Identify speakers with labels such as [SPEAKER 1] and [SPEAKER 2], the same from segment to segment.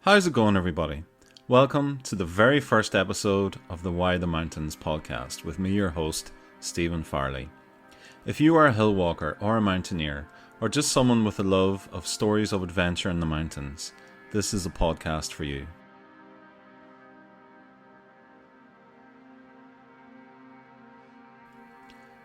[SPEAKER 1] How's it going, everybody? Welcome to the very first episode of the Why the Mountains podcast with me, your host, Stephen Farley. If you are a hill walker or a mountaineer, or just someone with a love of stories of adventure in the mountains, this is a podcast for you.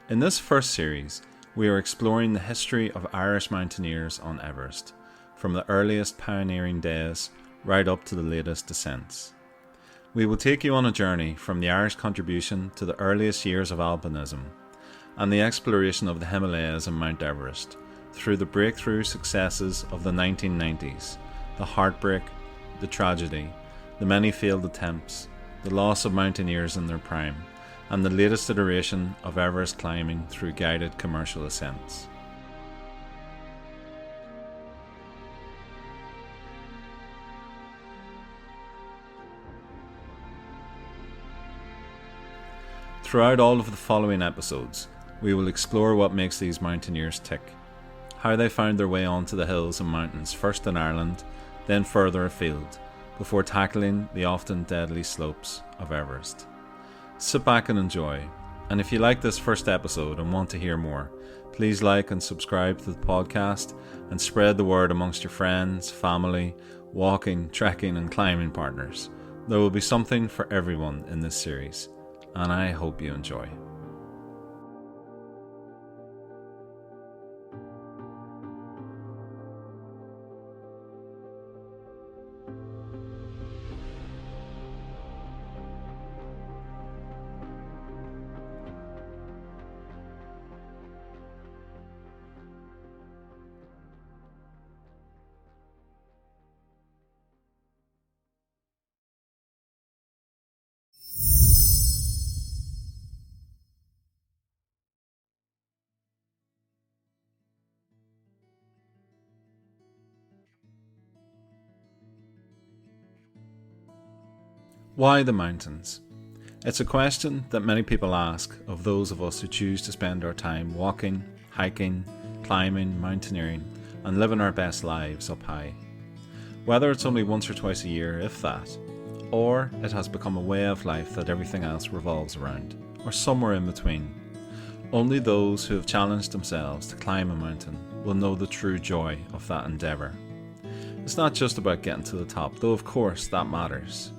[SPEAKER 1] In this first series, we are exploring the history of Irish mountaineers on Everest, from the earliest pioneering days right up to the latest descents. We will take you on a journey from the Irish contribution to the earliest years of alpinism and the exploration of the Himalayas and Mount Everest through the breakthrough successes of the 1990s, the heartbreak, the tragedy, the many failed attempts, the loss of mountaineers in their prime, and the latest iteration of Everest climbing through guided commercial ascents. Throughout all of the following episodes, we will explore what makes these mountaineers tick, how they found their way onto the hills and mountains first in Ireland, then further afield, before tackling the often deadly slopes of Everest. Sit back and enjoy, and if you like this first episode and want to hear more, please like and subscribe to the podcast and spread the word amongst your friends, family, walking, trekking and climbing partners. There will be something for everyone in this series, and I hope you enjoy. Why the mountains? It's a question that many people ask of those of us who choose to spend our time walking, hiking, climbing, mountaineering, and living our best lives up high. Whether it's only once or twice a year, if that, or it has become a way of life that everything else revolves around, or somewhere in between. Only those who have challenged themselves to climb a mountain will know the true joy of that endeavour. It's not just about getting to the top, though of course that matters.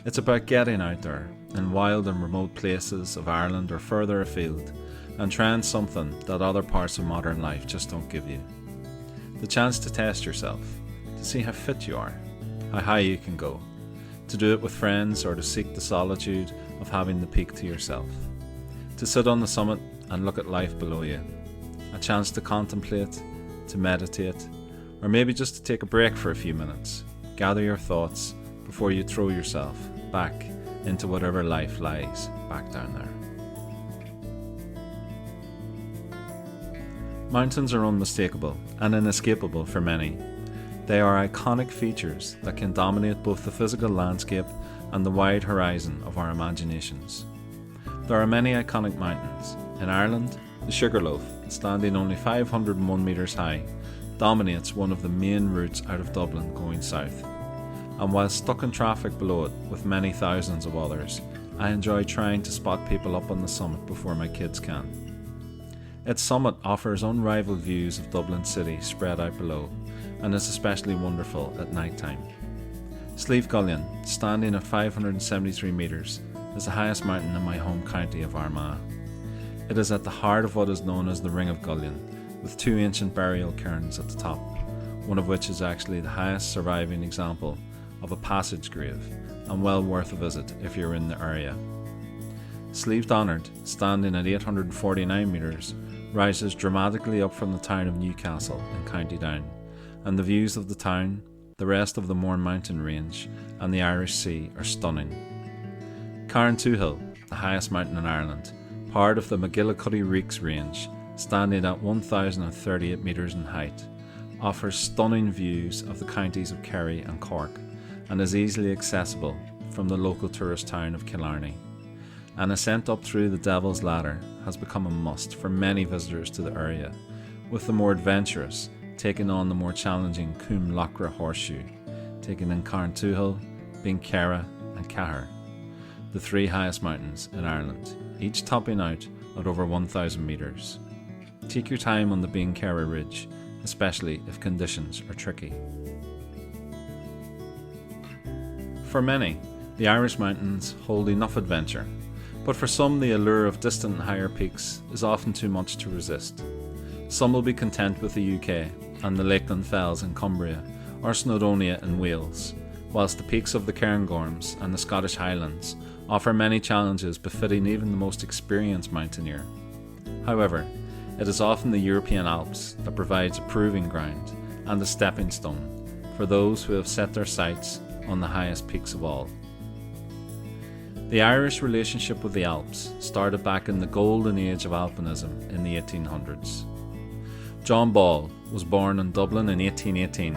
[SPEAKER 1] It's about getting out there in wild and remote places of Ireland or further afield and trying something that other parts of modern life just don't give you. The chance to test yourself, to see how fit you are, how high you can go, to do it with friends or to seek the solitude of having the peak to yourself, to sit on the summit and look at life below you, a chance to contemplate, to meditate, or maybe just to take a break for a few minutes, gather your thoughts before you throw yourself back into whatever life lies back down there. Mountains are unmistakable and inescapable for many. They are iconic features that can dominate both the physical landscape and the wide horizon of our imaginations. There are many iconic mountains. In Ireland, the Sugarloaf, standing only 501 metres high, dominates one of the main routes out of Dublin going south. And while stuck in traffic below it with many thousands of others, I enjoy trying to spot people up on the summit before my kids can. Its summit offers unrivaled views of Dublin city spread out below, and is especially wonderful at night time. Slieve Gullion, standing at 573 metres, is the highest mountain in my home county of Armagh. It is at the heart of what is known as the Ring of Gullion, with two ancient burial cairns at the top, one of which is actually the highest surviving example of a passage grave, and well worth a visit if you're in the area. Slieve Donard, standing at 849 metres, rises dramatically up from the town of Newcastle in County Down, and the views of the town, the rest of the Mourne mountain range, and the Irish Sea are stunning. Carrauntoohil, the highest mountain in Ireland, part of the McGillicuddy Reeks range, standing at 1,038 metres in height, offers stunning views of the counties of Kerry and Cork, and is easily accessible from the local tourist town of Killarney. An ascent up through the Devil's Ladder has become a must for many visitors to the area, with the more adventurous taking on the more challenging Coombe Lochra Horseshoe, taking in Carntoohil, Beancarra and Cahir, the three highest mountains in Ireland, each topping out at over 1,000 metres. Take your time on the Beancarra Ridge, especially if conditions are tricky. For many, the Irish mountains hold enough adventure, but for some the allure of distant higher peaks is often too much to resist. Some will be content with the UK and the Lakeland Fells in Cumbria or Snowdonia in Wales, whilst the peaks of the Cairngorms and the Scottish Highlands offer many challenges befitting even the most experienced mountaineer. However, it is often the European Alps that provides a proving ground and a stepping stone for those who have set their sights on the highest peaks of all. The Irish relationship with the Alps started back in the golden age of alpinism in the 1800s. John Ball was born in Dublin in 1818.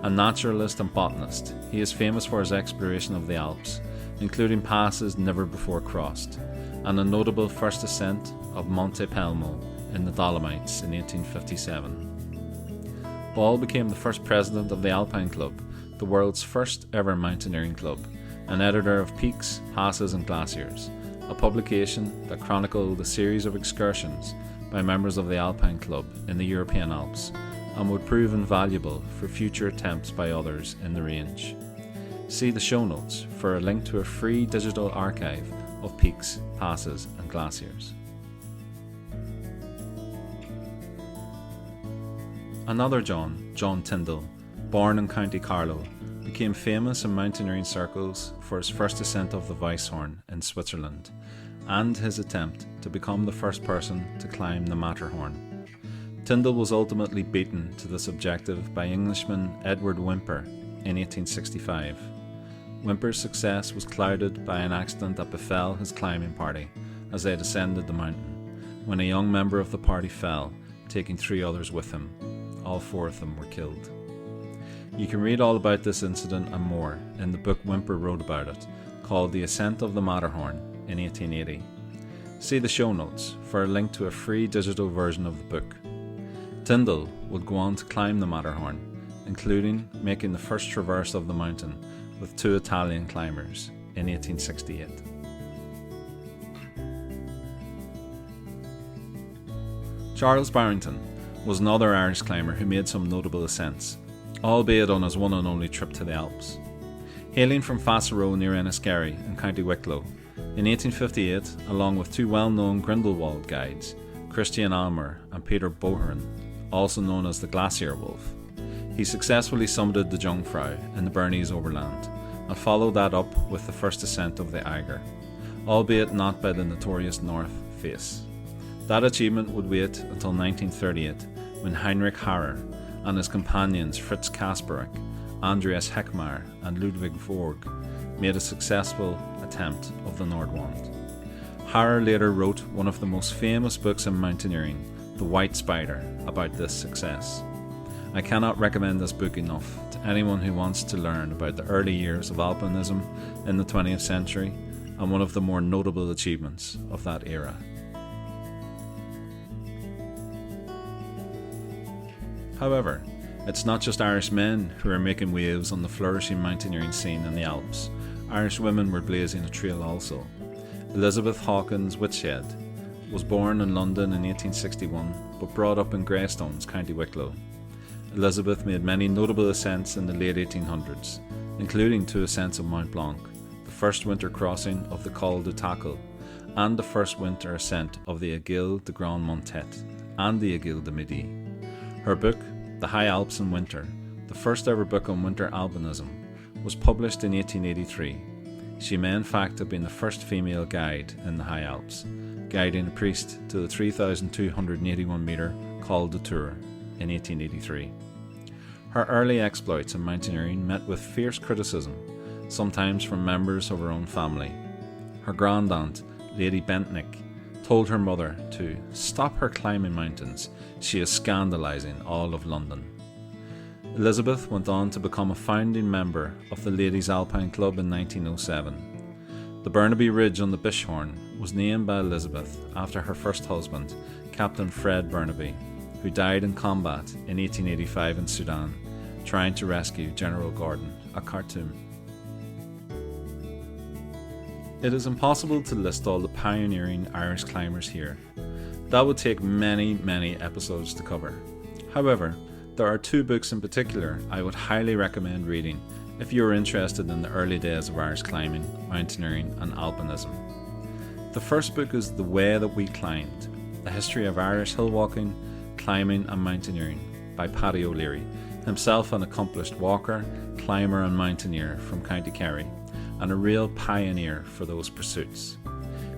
[SPEAKER 1] A naturalist and botanist, he is famous for his exploration of the Alps, including passes never before crossed, and a notable first ascent of Monte Pelmo in the Dolomites in 1857. Ball became the first president of the Alpine Club, the world's first ever mountaineering club, and editor of Peaks, Passes and Glaciers, a publication that chronicled a series of excursions by members of the Alpine Club in the European Alps, and would prove invaluable for future attempts by others in the range. See the show notes for a link to a free digital archive of Peaks, Passes and Glaciers. Another John Tyndall, born in County Carlow, became famous in mountaineering circles for his first ascent of the Weisshorn in Switzerland and his attempt to become the first person to climb the Matterhorn. Tyndall was ultimately beaten to this objective by Englishman Edward Whymper in 1865. Whymper's success was clouded by an accident that befell his climbing party as they descended the mountain, when a young member of the party fell, taking 3 others with him. All 4 of them were killed. You can read all about this incident and more in the book Whymper wrote about it, called The Ascent of the Matterhorn in 1880. See the show notes for a link to a free digital version of the book. Tyndall would go on to climb the Matterhorn, including making the first traverse of the mountain with 2 Italian climbers in 1868. Charles Barrington was another Irish climber who made some notable ascents, albeit on his one and only trip to the Alps. Hailing from Fassaro near Enniskerry in County Wicklow, in 1858, along with 2 well-known Grindelwald guides, Christian Almer and Peter Bohren, also known as the Glacier Wolf, he successfully summited the Jungfrau in the Bernese Oberland and followed that up with the first ascent of the Eiger, albeit not by the notorious North Face. That achievement would wait until 1938, when Heinrich Harrer and his companions Fritz Kasperek, Andreas Heckmeyer and Ludwig Vorg made a successful attempt of the Nordwand. Harrer later wrote one of the most famous books in mountaineering, The White Spider, about this success. I cannot recommend this book enough to anyone who wants to learn about the early years of alpinism in the 20th century and one of the more notable achievements of that era. However, it's not just Irish men who are making waves on the flourishing mountaineering scene in the Alps. Irish women were blazing a trail also. Elizabeth Hawkins Whitshed was born in London in 1861 but brought up in Greystones, County Wicklow. Elizabeth made many notable ascents in the late 1800s, including 2 ascents of Mount Blanc, the first winter crossing of the Col du Tacle, and the first winter ascent of the Aiguille de Grand Montet and the Aiguille de Midi. Her book, The High Alps in Winter, the first ever book on winter alpinism, was published in 1883. She may in fact have been the first female guide in the High Alps, guiding a priest to the 3,281 metre Col de Tour in 1883. Her early exploits in mountaineering met with fierce criticism, sometimes from members of her own family. Her grandaunt, Lady Bentnick, told her mother to stop her climbing mountains, she is scandalising all of London. Elizabeth went on to become a founding member of the Ladies Alpine Club in 1907. The Burnaby Ridge on the Bishorn was named by Elizabeth after her first husband, Captain Fred Burnaby, who died in combat in 1885 in Sudan, trying to rescue General Gordon at Khartoum. It is impossible to list all the pioneering Irish climbers here. That would take many episodes to cover. However, there are two books in particular I would highly recommend reading if you are interested in the early days of Irish climbing, mountaineering and alpinism. The first book is The Way That We Climbed, A History of Irish Hill Walking, Climbing and Mountaineering by Paddy O'Leary, himself an accomplished walker, climber and mountaineer from County Kerry, and a real pioneer for those pursuits.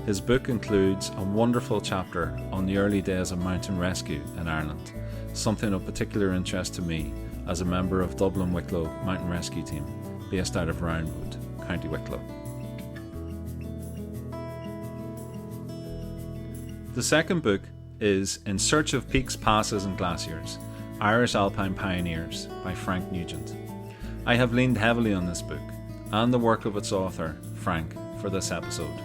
[SPEAKER 1] His book includes a wonderful chapter on the early days of mountain rescue in Ireland, something of particular interest to me as a member of Dublin Wicklow Mountain Rescue Team, based out of Roundwood, County Wicklow. The second book is In Search of Peaks, Passes and Glaciers, Irish Alpine Pioneers by Frank Nugent. I have leaned heavily on this book and the work of its author, Frank, for this episode.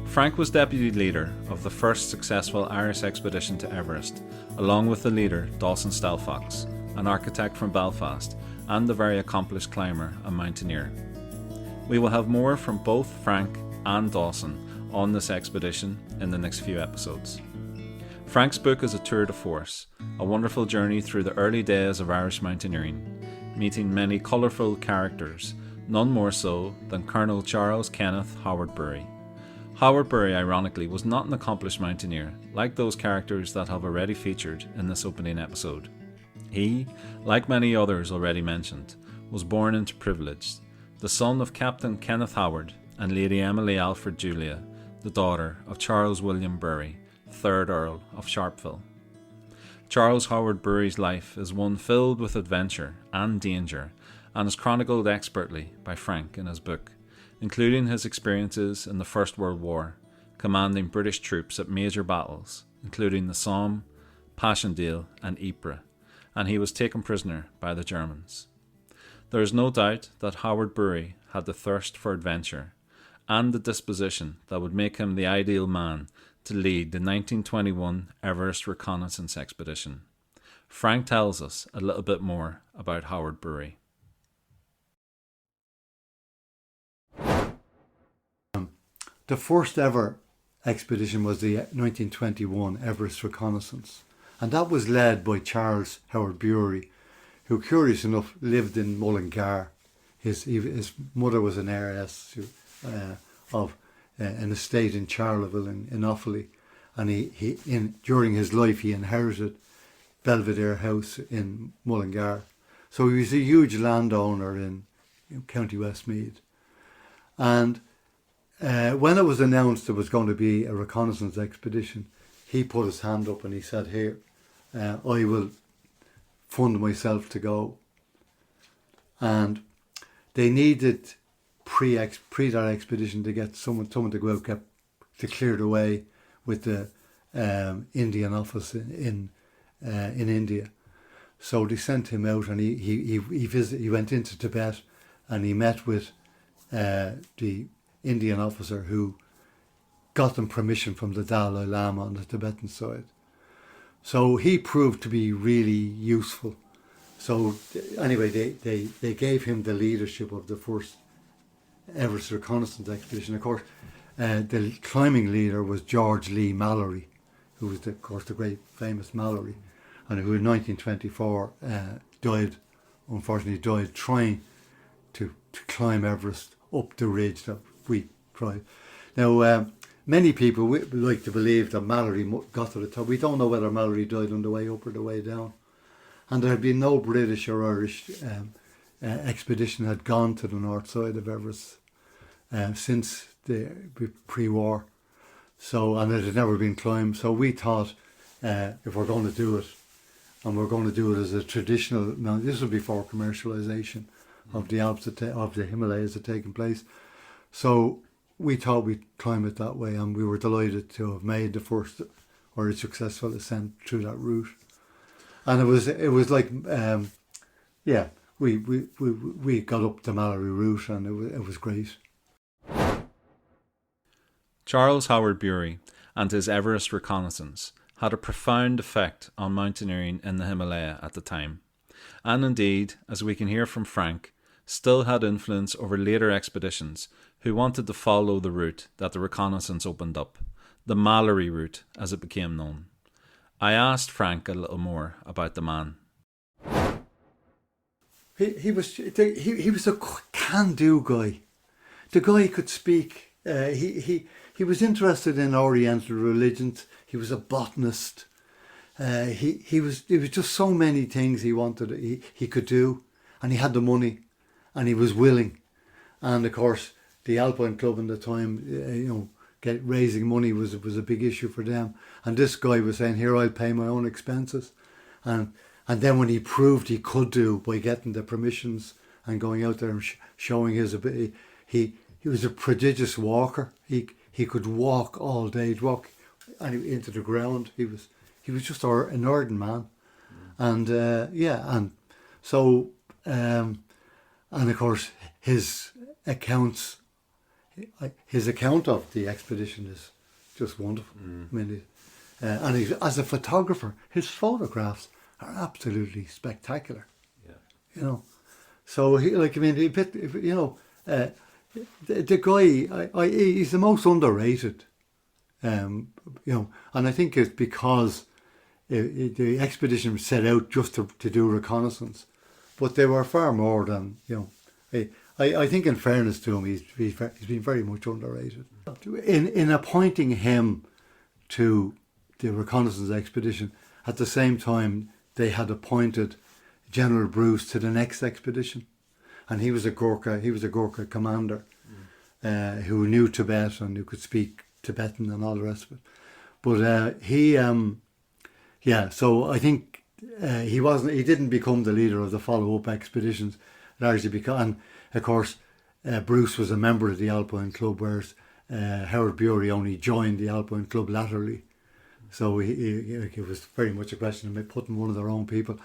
[SPEAKER 1] Frank was deputy leader of the first successful Irish expedition to Everest, along with the leader, Dawson Stelfox, an architect from Belfast and a very accomplished climber and mountaineer. We will have more from both Frank and Dawson on this expedition in the next few episodes. Frank's book is a tour de force, a wonderful journey through the early days of Irish mountaineering, meeting many colourful characters, none more so than Colonel Charles Kenneth Howard Bury. Howard Bury, ironically, was not an accomplished mountaineer, like those characters that have already featured in this opening episode. He, like many others already mentioned, was born into privilege, the son of Captain Kenneth Howard and Lady Emily Alfred Julia, the daughter of Charles William Bury, 3rd Earl of Sharpeville. Charles Howard Bury's life is one filled with adventure and danger, and is chronicled expertly by Frank in his book, including his experiences in the First World War, commanding British troops at major battles, including the Somme, Passchendaele and Ypres, and he was taken prisoner by the Germans. There is no doubt that Howard Bury had the thirst for adventure, and the disposition that would make him the ideal man to lead the 1921 Everest Reconnaissance Expedition. Frank tells us a little bit more about Howard Bury.
[SPEAKER 2] The first ever expedition was the 1921 Everest Reconnaissance, and that was led by Charles Howard Bury, who, curious enough, lived in Mullingar. His mother was an heiress of an estate in Charleville in Offaly, and during his life he inherited Belvedere House in Mullingar. So he was a huge landowner in County Westmeath. And when it was announced there was going to be a reconnaissance expedition, he put his hand up and he said, "Here, I will fund myself to go." And they needed pre that expedition to get someone to go out to clear the way with the Indian office in India. So they sent him out, and he went into Tibet, and he met with the Indian officer who got them permission from the Dalai Lama on the Tibetan side. So he proved to be really useful. So anyway, they gave him the leadership of the first Everest Reconnaissance Expedition. Of course, the climbing leader was George Lee Mallory, who was, of course, the great famous Mallory, and who in 1924 unfortunately died trying to climb Everest up the ridge that we tried. Now, many people like to believe that Mallory got to the top. We don't know whether Mallory died on the way up or the way down. And there had been no British or Irish expedition had gone to the north side of Everest since the pre-war. So, and it had never been climbed. So we thought, if we're going to do it, and we're going to do it as a traditional. Now, this was before commercialisation of the Alps of the Himalayas had taken place. So we thought we'd climb it that way, and we were delighted to have made the first or a successful ascent through that route. And it was like, we got up the Mallory route, and it was great.
[SPEAKER 1] Charles Howard Bury and his Everest reconnaissance had a profound effect on mountaineering in the Himalaya at the time. And indeed, as we can hear from Frank, still had influence over later expeditions who wanted to follow the route that the reconnaissance opened up, the Mallory route as it became known. I asked Frank a little more about the man.
[SPEAKER 2] He was a can-do guy. The guy could speak. He was interested in Oriental religions. He was a botanist. He was just so many things he wanted. He could do, and he had the money, and he was willing. And of course, the Alpine Club in the time, raising money was a big issue for them. And this guy was saying, "Here, I'll pay my own expenses," and then when he proved he could do by getting the permissions and going out there and showing his ability, he was a prodigious walker. He could walk all day, he'd walk into the ground. He was just an ordinary man, and and of course his account of the expedition is just wonderful. I mean, as a photographer, his photographs are absolutely spectacular. Yeah. So the guy, he's the most underrated. And I think it's because the expedition was set out just to do reconnaissance, but they were far more than I think, in fairness to him, he's been very much underrated. In appointing him to the reconnaissance expedition, at the same time they had appointed General Bruce to the next expedition, and he was a Gurkha commander who knew Tibet and who could speak Tibetan and all the rest of it. But so I think he didn't become the leader of the follow-up expeditions, largely because, and of course, Bruce was a member of the Alpine Club, whereas Howard Bury only joined the Alpine Club laterally. So it was very much a question of putting one of their own people.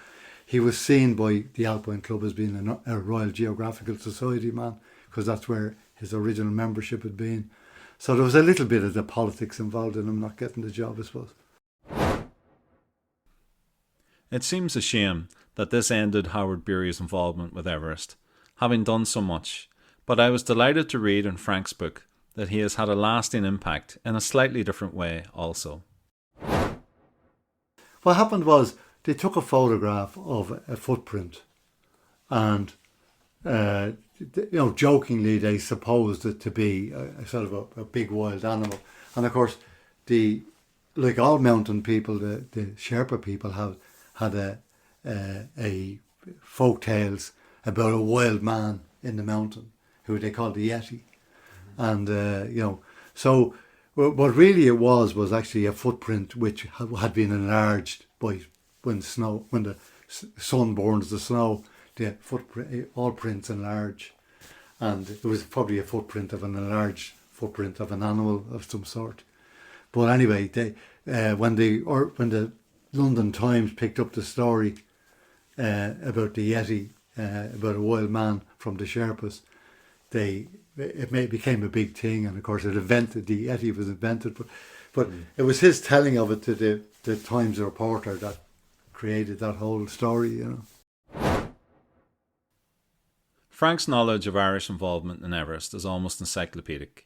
[SPEAKER 2] He was seen by the Alpine Club as being a Royal Geographical Society man, because that's where his original membership had been. So there was a little bit of the politics involved in him not getting the job, I suppose.
[SPEAKER 1] It seems a shame that this ended Howard Bury's involvement with Everest, having done so much, but I was delighted to read in Frank's book that he has had a lasting impact in a slightly different way also.
[SPEAKER 2] What happened was they took a photograph of a footprint, and jokingly they supposed it to be a sort of a big wild animal. And of course, like all mountain people, the Sherpa people had a folk tales about a wild man in the mountain who they called the Yeti. And so what really it was actually a footprint which had been enlarged by when the sun burns the snow. The footprint, all prints enlarge, and it was probably a footprint of an enlarged footprint of an animal of some sort. But anyway, when the London Times picked up the story about the Yeti, about a wild man from the Sherpas, it became a big thing, and of course the Yeti was invented, but it was his telling of it to the Times reporter that created that whole story,
[SPEAKER 1] Frank's knowledge of Irish involvement in Everest is almost encyclopedic.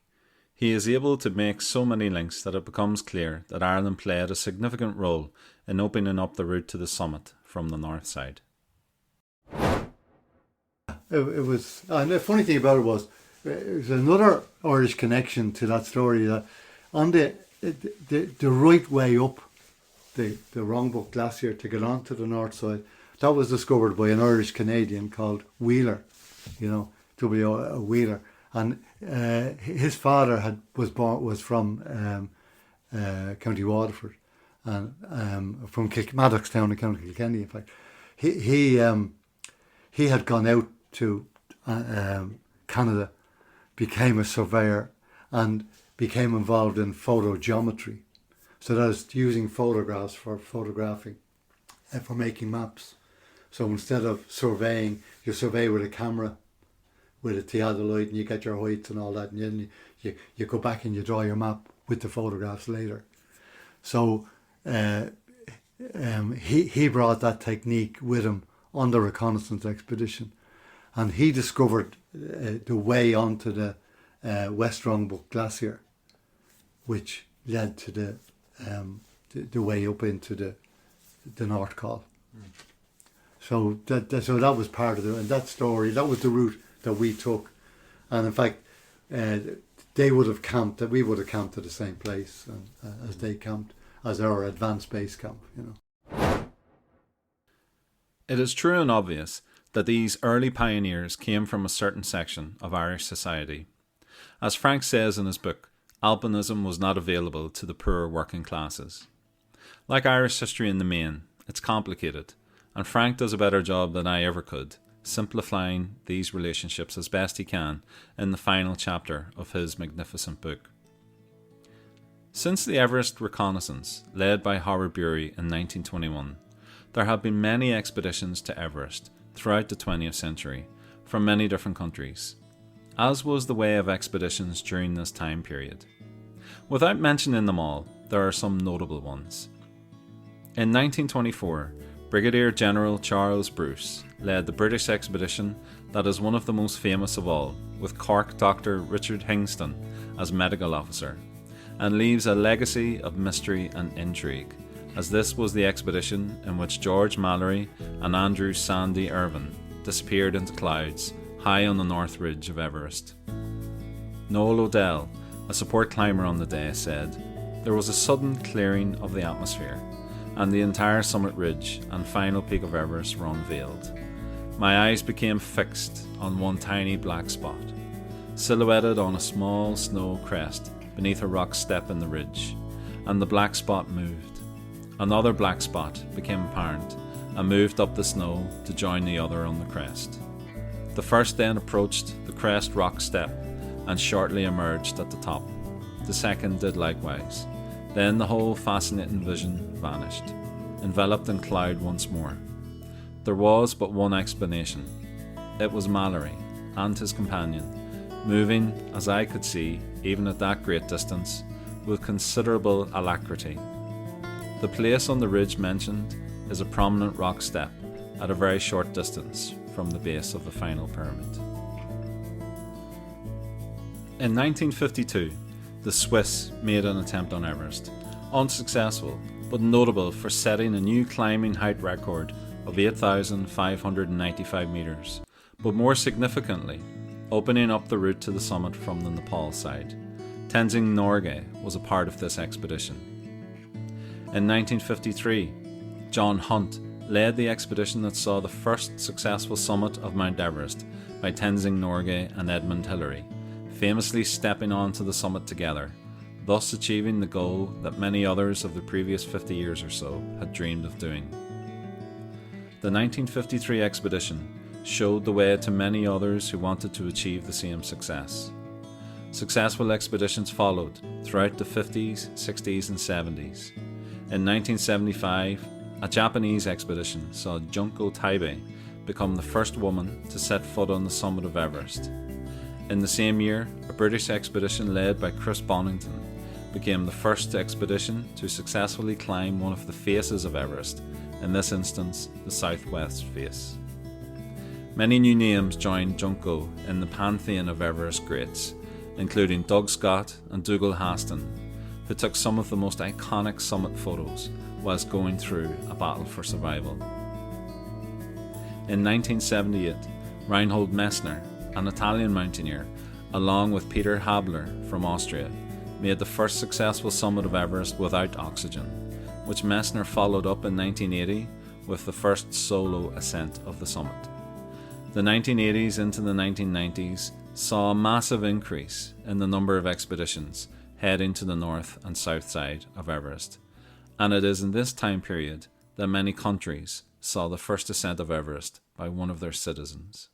[SPEAKER 1] He is able to make so many links that it becomes clear that Ireland played a significant role in opening up the route to the summit from the north side.
[SPEAKER 2] It was, and the funny thing about it was another Irish connection to that story, that on the right way up the Rongbuk Glacier to get onto the north side, that was discovered by an Irish Canadian called Wheeler, W. Wheeler, and his father was from County Waterford, and from Maddoxtown in County Kilkenny. In fact, he had gone out to Canada, became a surveyor, and became involved in photogeometry. So that is using photographs for photographing and for making maps. So instead of surveying, you survey with a camera, with a theodolite, and you get your heights and all that, and then you go back and you draw your map with the photographs later. So he brought that technique with him on the reconnaissance expedition, and he discovered the way onto the West Rongbuk Glacier, which led to the way up into the North Col. So that was part of and that story. That was the route that we took, and in fact, they would have camped. We would have camped at the same place as they camped, as our advanced base camp.
[SPEAKER 1] It is true and obvious that these early pioneers came from a certain section of Irish society. As Frank says in his book, alpinism was not available to the poorer working classes. Like Irish history in the main, it's complicated, and Frank does a better job than I ever could, simplifying these relationships as best he can in the final chapter of his magnificent book. Since the Everest reconnaissance, led by Howard Bury in 1921, there have been many expeditions to Everest throughout the 20th century from many different countries, as was the way of expeditions during this time period. Without mentioning them all, there are some notable ones. In 1924, Brigadier General Charles Bruce led the British expedition that is one of the most famous of all, with Cork Dr. Richard Hingston as medical officer, and leaves a legacy of mystery and intrigue, as this was the expedition in which George Mallory and Andrew Sandy Irvine disappeared into clouds high on the north ridge of Everest. Noel O'Dell, a support climber on the day, said, "There was a sudden clearing of the atmosphere, and the entire summit ridge and final peak of Everest were unveiled. My eyes became fixed on one tiny black spot, silhouetted on a small snow crest beneath a rock step in the ridge, and the black spot moved. Another black spot became apparent and moved up the snow to join the other on the crest. The first then approached the crest rock step and shortly emerged at the top. The second did likewise. Then the whole fascinating vision vanished, enveloped in cloud once more. There was but one explanation. It was Mallory and his companion, moving, as I could see, even at that great distance, with considerable alacrity. The place on the ridge mentioned is a prominent rock step at a very short distance from the base of the final pyramid." In 1952, the Swiss made an attempt on Everest, unsuccessful but notable for setting a new climbing height record of 8,595 metres, but more significantly, opening up the route to the summit from the Nepal side. Tenzing Norgay was a part of this expedition. In 1953, John Hunt led the expedition that saw the first successful summit of Mount Everest by Tenzing Norgay and Edmund Hillary, famously stepping onto the summit together, thus achieving the goal that many others of the previous 50 years or so had dreamed of doing. The 1953 expedition showed the way to many others who wanted to achieve the same success. Successful expeditions followed throughout the 50s, 60s and 70s. In 1975, a Japanese expedition saw Junko Taibei become the first woman to set foot on the summit of Everest. In the same year, a British expedition led by Chris Bonington became the first expedition to successfully climb one of the faces of Everest, in this instance, the southwest face. Many new names joined Junko in the pantheon of Everest greats, including Doug Scott and Dougal Haston, who took some of the most iconic summit photos whilst going through a battle for survival. In 1978, Reinhold Messner, an Italian mountaineer, along with Peter Habler from Austria, made the first successful summit of Everest without oxygen, which Messner followed up in 1980 with the first solo ascent of the summit. The 1980s into the 1990s saw a massive increase in the number of expeditions heading to the north and south side of Everest, and it is in this time period that many countries saw the first ascent of Everest by one of their citizens.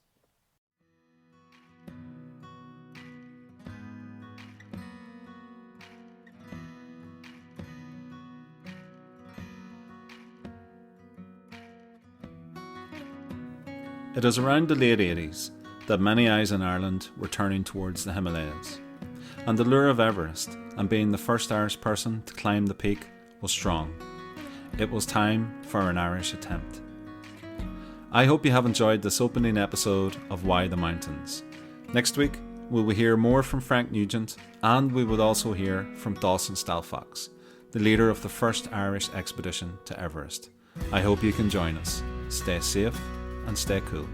[SPEAKER 1] It is around the late 80s that many eyes in Ireland were turning towards the Himalayas, and the lure of Everest and being the first Irish person to climb the peak was strong. It was time for an Irish attempt. I hope you have enjoyed this opening episode of Why the Mountains. Next week, we will hear more from Frank Nugent, and we will also hear from Dawson Stalfox, the leader of the first Irish expedition to Everest. I hope you can join us. Stay safe and stay cool.